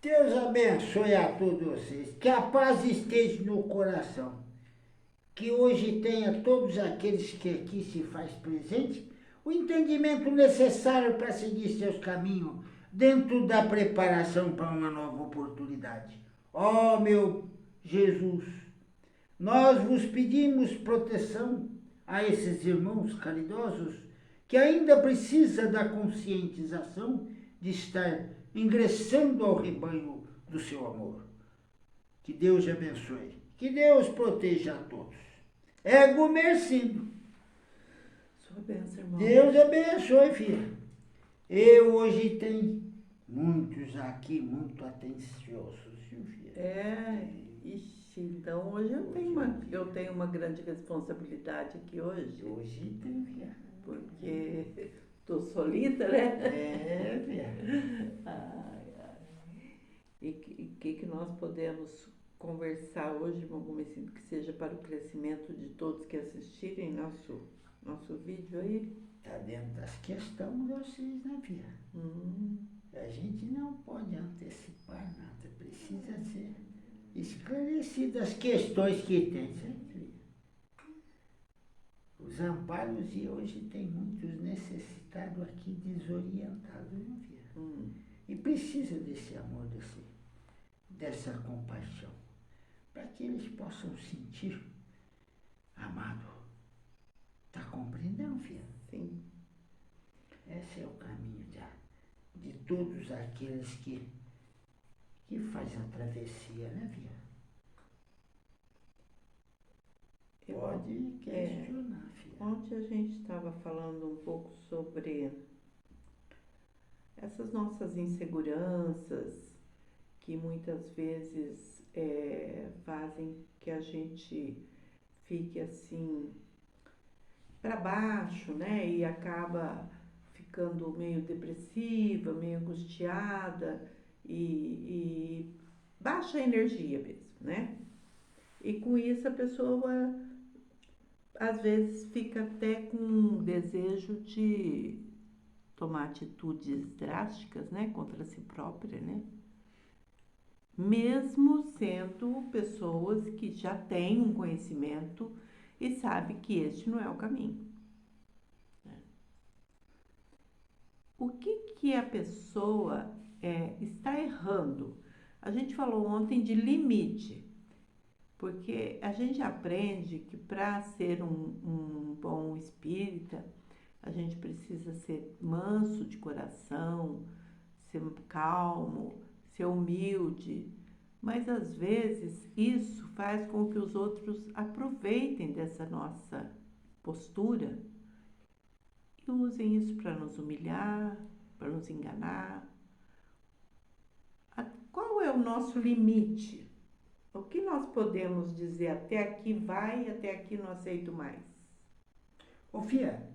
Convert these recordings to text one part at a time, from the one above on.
Deus abençoe a todos vocês. Que a paz esteja no coração. Que hoje tenha todos aqueles que aqui se faz presente o entendimento necessário para seguir seus caminhos dentro da preparação para uma nova oportunidade. Ó meu Jesus, nós vos pedimos proteção a esses irmãos caridosos que ainda precisa da conscientização de estar ingressando ao rebanho do seu amor. Que Deus abençoe. Que Deus proteja a todos. Ego mercido. Sua bênção, irmão. Deus abençoe, filha. Eu hoje tenho muitos aqui muito atenciosos, viu, filha? Ixi, então hoje eu tenho uma grande responsabilidade aqui hoje, Hoje tem, filha. porque tô solita, né? É, filha. Ai, ai. E que nós podemos conversar hoje, irmão Gomecino, que seja para o crescimento de todos que assistirem nosso vídeo aí? Está dentro das questões de vocês, né, filha? A gente não pode antecipar nada. Precisa ser esclarecidas as questões que tem, certo, filha? Os amparos de hoje tem muitos necessitados aqui desorientados, viu, filha? E precisa desse amor, dessa compaixão, para que eles possam sentir amado. Está compreendendo, filha? Sim. Esse é o caminho de todos aqueles que fazem a travessia, né, filha? Pode questionar, filha. Ontem a gente estava falando um pouco sobre essas nossas inseguranças que muitas vezes fazem que a gente fique assim para baixo, né? E acaba ficando meio depressiva, meio angustiada e baixa a energia mesmo, né? E com isso a pessoa às vezes fica até com um desejo de tomar atitudes drásticas, né, contra si própria, né? Mesmo sendo pessoas que já têm um conhecimento e sabe que este não é o caminho. O que a pessoa está errando? A gente falou ontem de limite, porque a gente aprende que para ser um bom espírita, a gente precisa ser manso de coração, ser calmo, ser humilde, mas às vezes isso faz com que os outros aproveitem dessa nossa postura e usem isso para nos humilhar, para nos enganar. Qual é o nosso limite? O que nós podemos dizer até aqui vai, até aqui não aceito mais? Ô, filha,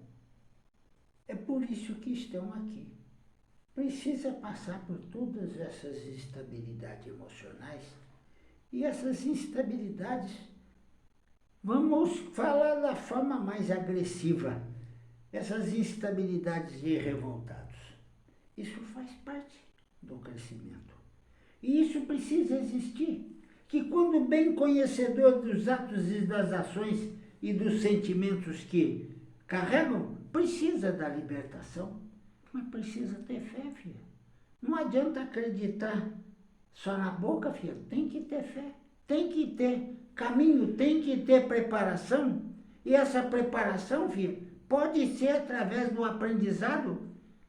é por isso que estão aqui. Precisa passar por todas essas instabilidades emocionais e essas instabilidades, vamos falar da forma mais agressiva, essas instabilidades de revoltados. Isso faz parte do crescimento. E isso precisa existir. Que quando bem conhecedor dos atos e das ações e dos sentimentos que carregam, precisa da libertação. Mas precisa ter fé, filha. Não adianta acreditar só na boca, filha. Tem que ter fé. Tem que ter caminho, tem que ter preparação. E essa preparação, filha, pode ser através do aprendizado,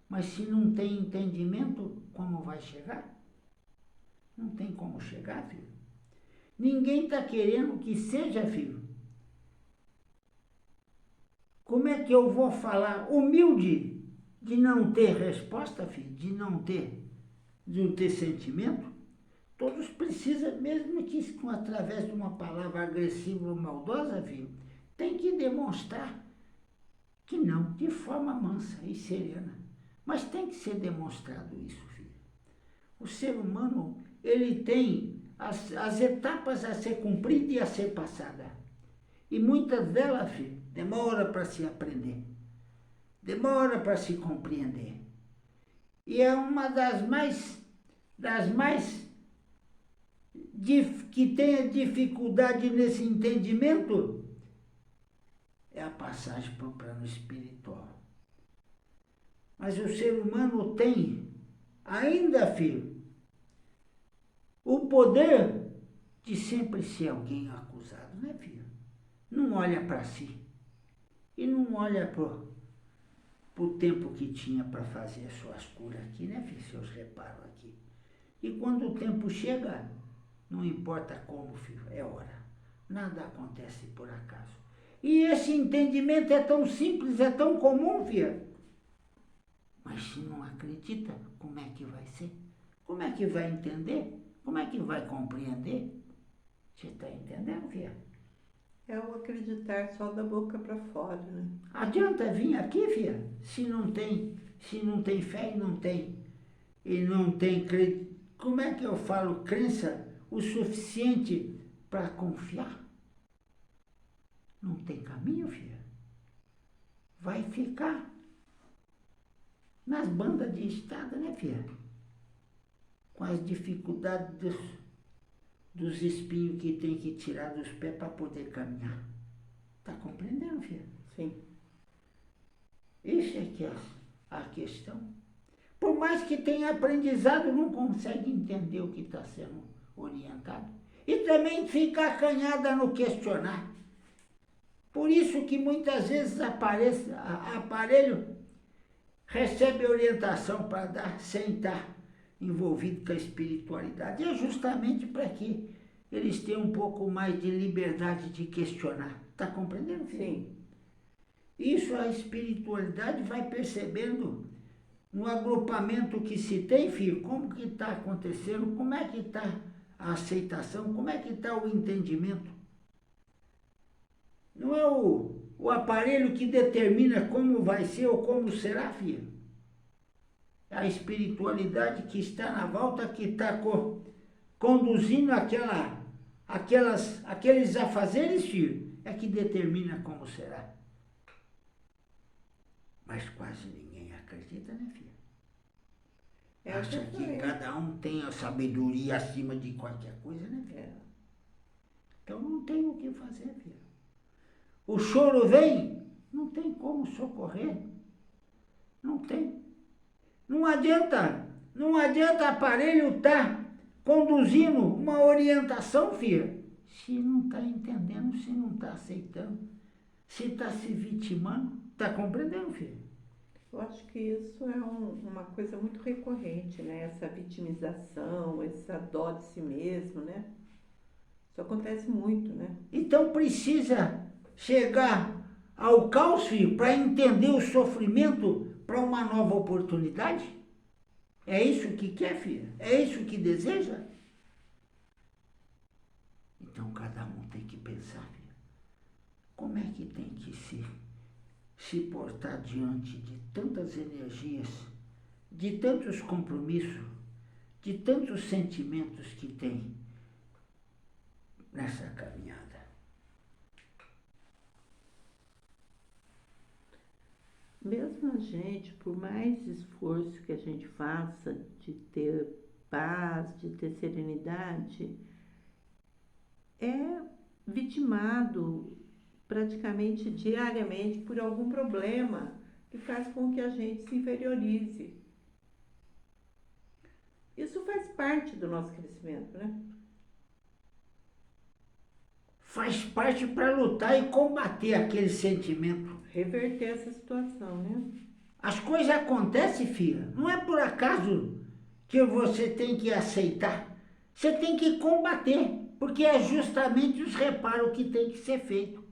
mas se não tem entendimento, como vai chegar? Não tem como chegar, filho. Ninguém está querendo que seja, filho. Como é que eu vou falar humilde de não ter resposta, filho? De não ter sentimento? Todos precisam, mesmo que através de uma palavra agressiva ou maldosa, filho, tem que demonstrar que não, de forma mansa e serena. Mas tem que ser demonstrado isso, filho. O ser humano, ele tem as etapas a ser cumprida e a ser passada. E muitas delas, filho, demora para se aprender. Demora para se compreender. E é uma das mais das mais que tenha dificuldade nesse entendimento é a passagem para o plano espiritual. Mas o ser humano tem, ainda, filho, o poder de sempre ser alguém acusado, né, filho? Não olha para si e não olha para o tempo que tinha para fazer as suas curas aqui, né, filho? Seus reparos aqui. E quando o tempo chega, não importa como, filho, é hora. Nada acontece por acaso. E esse entendimento é tão simples, é tão comum, filho. Mas se não acredita, como é que vai ser? Como é que vai entender? Como é que vai compreender? Você está entendendo, filha? É o acreditar só da boca para fora, né? Adianta vir aqui, filha, se não tem fé e não tem como é que eu falo crença o suficiente para confiar? Não tem caminho, filha. Vai ficar nas bandas de estrada, né, filha? Com as dificuldades dos espinhos que tem que tirar dos pés para poder caminhar. Tá compreendendo, filha? Sim. Isso é que é a questão. Por mais que tenha aprendizado, não consegue entender o que está sendo orientado. E também fica acanhada no questionar. Por isso que muitas vezes aparelho recebe orientação para dar sem estar envolvido com a espiritualidade. É justamente para que eles tenham um pouco mais de liberdade de questionar. Está compreendendo, filho? Sim. Isso a espiritualidade vai percebendo no agrupamento que se tem, filho, como que está acontecendo, como é que está a aceitação, como é que está o entendimento. Não é o aparelho que determina como vai ser ou como será, filho. É a espiritualidade que está na volta, que está conduzindo aqueles afazeres, filho, é que determina como será. Mas quase ninguém acredita, né, filha? Acha que cada um tem a sabedoria acima de qualquer coisa, né, filha? Então não tem o que fazer, filha. O choro vem, não tem como socorrer. Não tem. Não adianta aparelho estar conduzindo uma orientação, filha, se não está entendendo, se não está aceitando, se está se vitimando. Está compreendendo, filho? Eu acho que isso é uma coisa muito recorrente, né? Essa vitimização, essa dó de si mesmo, né? Isso acontece muito, né? Então precisa chegar ao caos, filho, para entender o sofrimento para uma nova oportunidade? É isso que quer, filha? É isso que deseja? Então cada um tem que pensar, filha, como é que tem que se portar diante de tantas energias, de tantos compromissos, de tantos sentimentos que tem nessa caminhada. Mesmo a gente, por mais esforço que a gente faça de ter paz, de ter serenidade, é vitimado praticamente diariamente por algum problema que faz com que a gente se inferiorize. Isso faz parte do nosso crescimento, né? Faz parte para lutar e combater aquele sentimento. Reverter essa situação, né? As coisas acontecem, filha. Não é por acaso que você tem que aceitar. Você tem que combater, porque é justamente os reparos que tem que ser feito.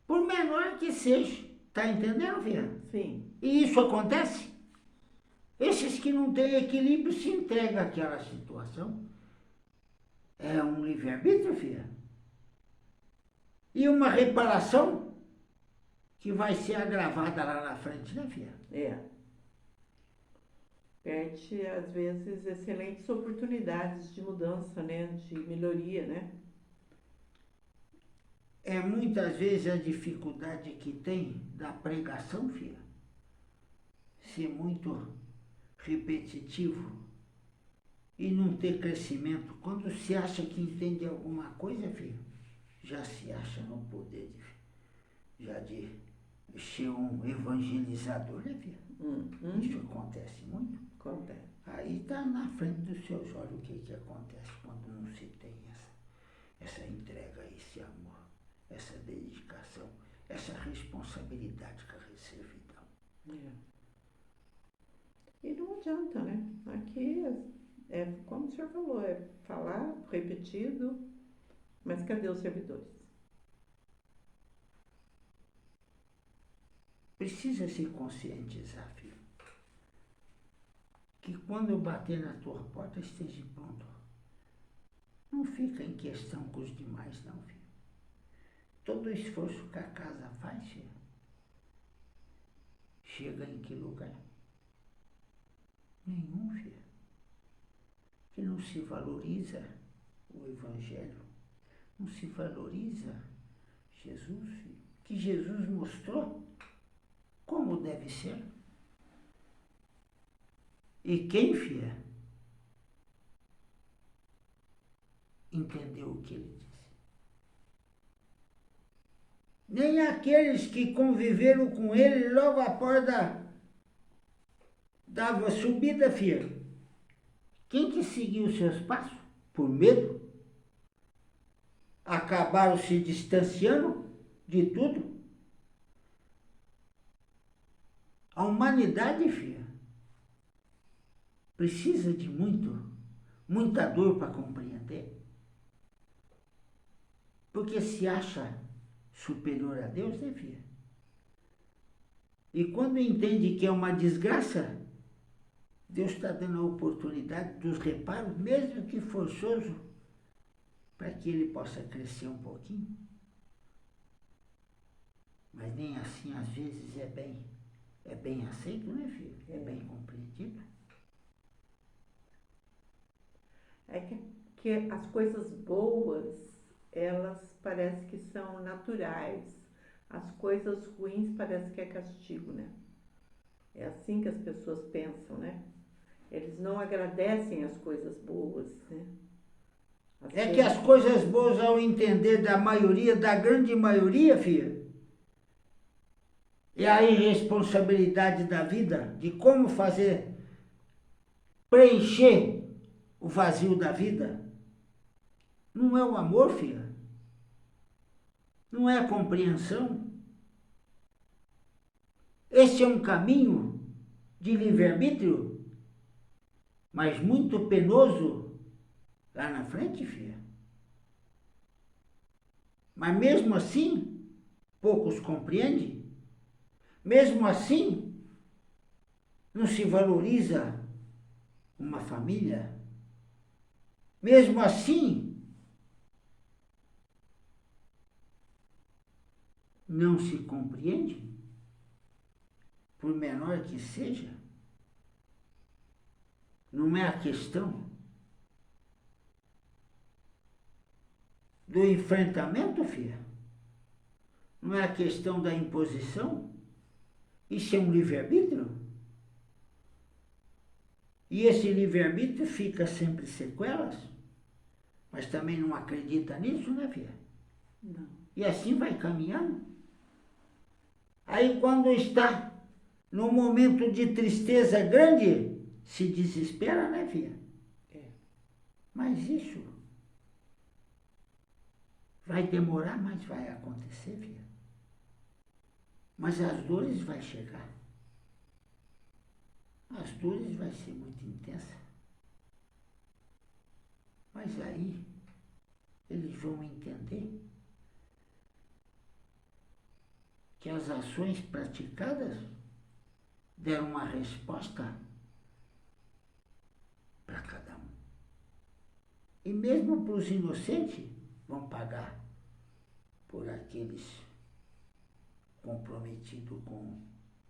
Por menor que seja. Tá entendendo, filha? Sim. E isso acontece? Esses que não têm equilíbrio se entregam àquela situação. É um livre-arbítrio, filha. E uma reparação que vai ser agravada lá na frente, né, filha? É. Perde, às vezes, excelentes oportunidades de mudança, né? De melhoria, né? É muitas vezes a dificuldade que tem da pregação, filha, ser muito repetitivo e não ter crescimento. Quando se acha que entende alguma coisa, filho, já se acha no poder de ser um evangelizador, né, filho? Isso acontece muito. Acontece. Aí está na frente dos seus olhos o que acontece quando não se tem essa entrega, esse amor, essa dedicação, essa responsabilidade com a servidão. E não adianta, né? Aqui é como o senhor falou, é falar repetido, mas cadê os servidores? Precisa se conscientizar, filho, que quando eu bater na tua porta esteja pronto. Não fica em questão com os demais, não, filho. Todo o esforço que a casa faz, filho, chega em que lugar? Nenhum, filho. Que não se valoriza o Evangelho, não se valoriza Jesus, filho. Que Jesus mostrou como deve ser. E quem, filha, entendeu o que ele disse? Nem aqueles que conviveram com ele logo após da subida, filha. Quem que seguiu os seus passos? Por medo? Acabaram se distanciando de tudo? A humanidade, filha, precisa de muita dor para compreender. Porque se acha superior a Deus, né, filha? E quando entende que é uma desgraça, Deus está dando a oportunidade dos reparos, mesmo que forçoso, para que ele possa crescer um pouquinho. Mas nem assim, às vezes, é bem aceito, né, filho? É bem compreendido. É que as coisas boas, elas parecem que são naturais. As coisas ruins parece que é castigo, né? É assim que as pessoas pensam, né? Eles não agradecem as coisas boas, né? É que as coisas boas, ao entender da maioria, da grande maioria, filha, é a irresponsabilidade da vida, de como fazer, preencher o vazio da vida. Não é o amor, filha. Não é a compreensão. Esse é um caminho de livre-arbítrio, mas muito penoso lá na frente, filha. Mas mesmo assim, poucos compreendem. Mesmo assim, não se valoriza uma família. Mesmo assim, não se compreende, por menor que seja. Não é a questão do enfrentamento, filha. Não é a questão da imposição. Isso é um livre-arbítrio. E esse livre-arbítrio fica sempre sequelas. Mas também não acredita nisso, né, filha? Não. E assim vai caminhando. Aí quando está num momento de tristeza grande, se desespera, né, filha? Mas isso vai demorar, mas vai acontecer, filha. Mas as dores vai chegar. As dores vai ser muito intensa. Mas aí eles vão entender que as ações praticadas deram uma resposta para cada um. E mesmo para os inocentes, vão pagar por aqueles comprometidos com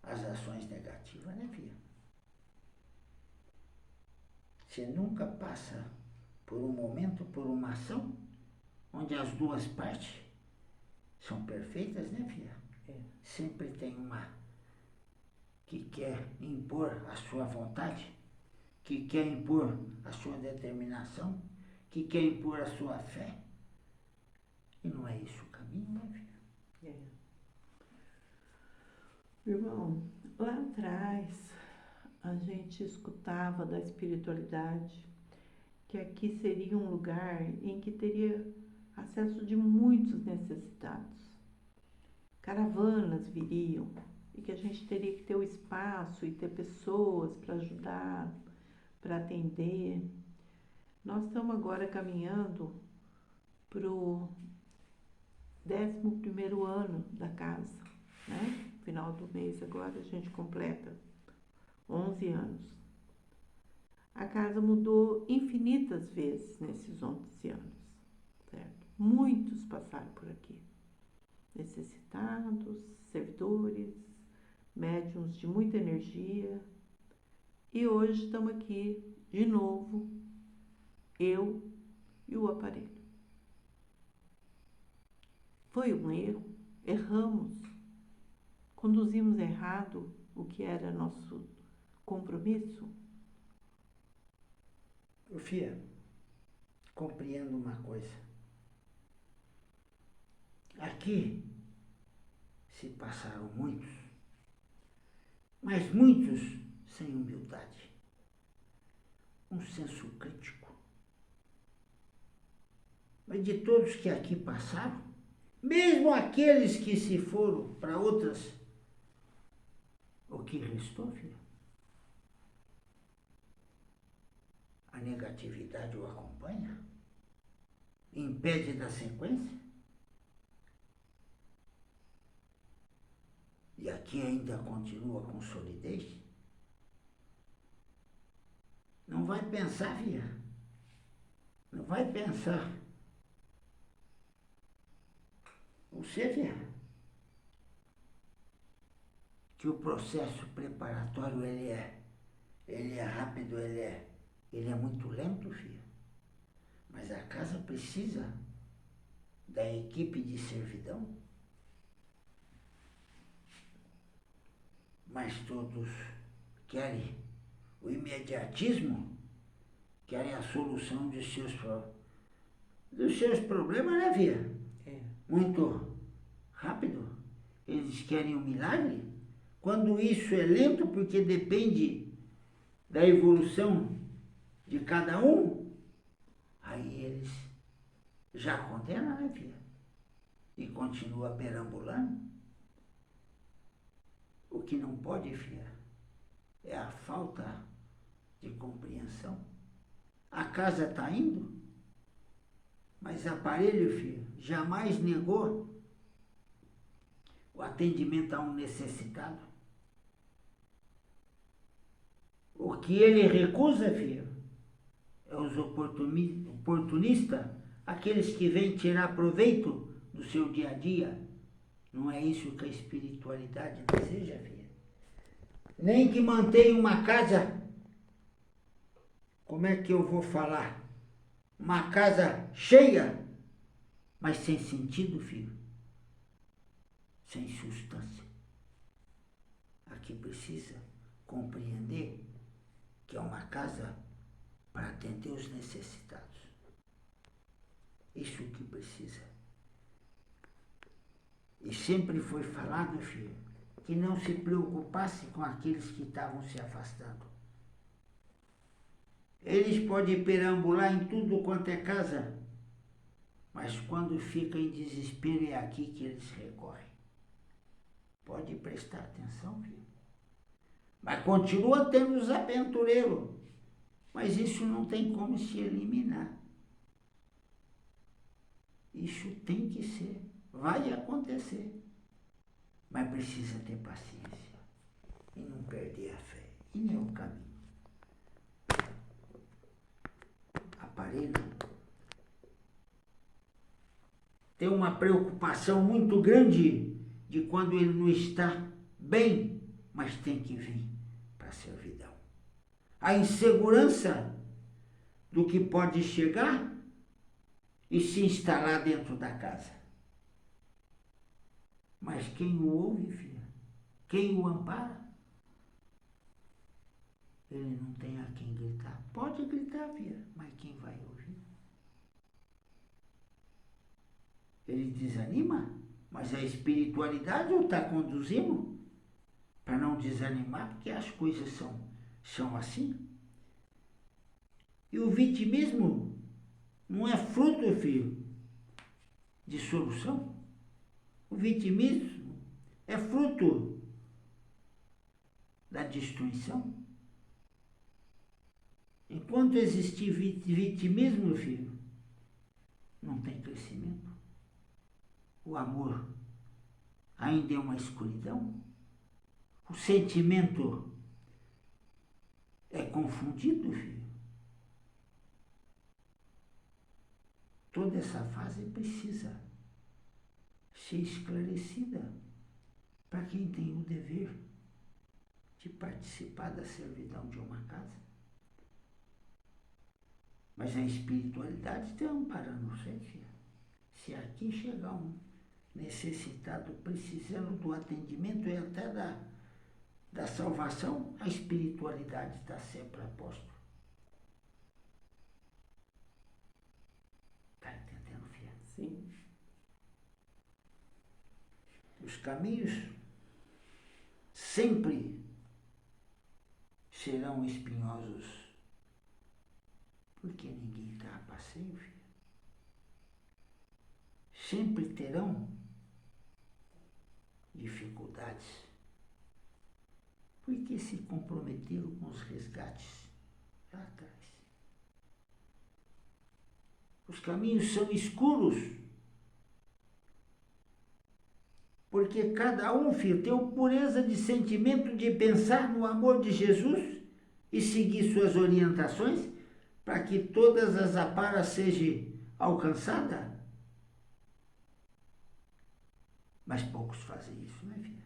as ações negativas, né, filha? Você nunca passa por um momento, por uma ação, onde as duas partes são perfeitas, né, filha? Sempre tem uma que quer impor a sua vontade que quer impor a sua determinação, que quer impor a sua fé. E não é isso o caminho, né, filho? Irmão, lá atrás a gente escutava da espiritualidade que aqui seria um lugar em que teria acesso de muitos necessitados. Caravanas viriam e que a gente teria que ter o espaço e ter pessoas para ajudar, para atender. Nós estamos agora caminhando para o 11º ano da casa, né? Final do mês agora a gente completa 11 anos. A casa mudou infinitas vezes nesses 11 anos, certo? Muitos passaram por aqui. Necessitados, servidores, médiuns de muita energia. E hoje estamos aqui de novo, eu e o aparelho. Foi um erro, erramos, conduzimos errado o que era nosso compromisso. Fia, compreendo uma coisa. Aqui se passaram muitos, mas muitos sem humildade, um senso crítico. Mas de todos que aqui passaram, mesmo aqueles que se foram para outras, o que restou, filho? A negatividade o acompanha? Impede da sequência? E aqui ainda continua com solidez? Não vai pensar, filha. Não vai pensar. Você vê que o processo preparatório ele é rápido, ele é muito lento, filho. Mas a casa precisa da equipe de servidão. Mas todos querem o imediatismo, querem a solução dos seus problemas, né, filha? Muito rápido. Eles querem um milagre. Quando isso é lento, porque depende da evolução de cada um, aí eles já condenam, né, filha? E continua perambulando. O que não pode, filha, é a falta de compreensão. A casa está indo, mas aparelho, filho, jamais negou o atendimento a um necessitado. O que ele recusa, filho, é os oportunistas, aqueles que vêm tirar proveito do seu dia a dia. Não é isso que a espiritualidade deseja, filha. Nem que mantenha uma casa, como é que eu vou falar? Uma casa cheia, mas sem sentido, filho. Sem substância. Aqui precisa compreender que é uma casa para atender os necessitados. Isso que precisa. E sempre foi falado, filho, que não se preocupasse com aqueles que estavam se afastando. Eles podem perambular em tudo quanto é casa, mas quando fica em desespero é aqui que eles recorrem. Pode prestar atenção, filho. Mas continua tendo os aventureiros. Mas isso não tem como se eliminar. Isso tem que ser. Vai acontecer. Mas precisa ter paciência. E não perder a fé. E nem o caminho. Aparelho tem uma preocupação muito grande de quando ele não está bem, mas tem que vir para a servidão. A insegurança do que pode chegar e se instalar dentro da casa. Mas quem o ouve, filha? Quem o ampara? ele não tem a quem gritar. Pode gritar, filha, mas quem vai ouvir? Ele desanima, mas a espiritualidade o está conduzindo para não desanimar, porque as coisas são assim. E o vitimismo não é fruto, filho, de solução. O vitimismo é fruto da destruição. Enquanto existir vitimismo, filho, não tem crescimento. O amor ainda é uma escuridão. O sentimento é confundido, filho. Toda essa fase precisa ser esclarecida para quem tem o dever de participar da servidão de uma casa. Mas a espiritualidade está amparando você, filho. Se aqui chegar um necessitado precisando do atendimento e até da salvação, a espiritualidade está sempre a posto. Está entendendo, filha? Sim. Os caminhos sempre serão espinhosos, porque ninguém está a passeio, filho. Sempre terão dificuldades, porque se comprometeram com os resgates lá atrás. Os caminhos são escuros, porque cada um, filho, tem pureza de sentimento de pensar no amor de Jesus e seguir suas orientações para que todas as aparas sejam alcançadas. Mas poucos fazem isso, né, filha?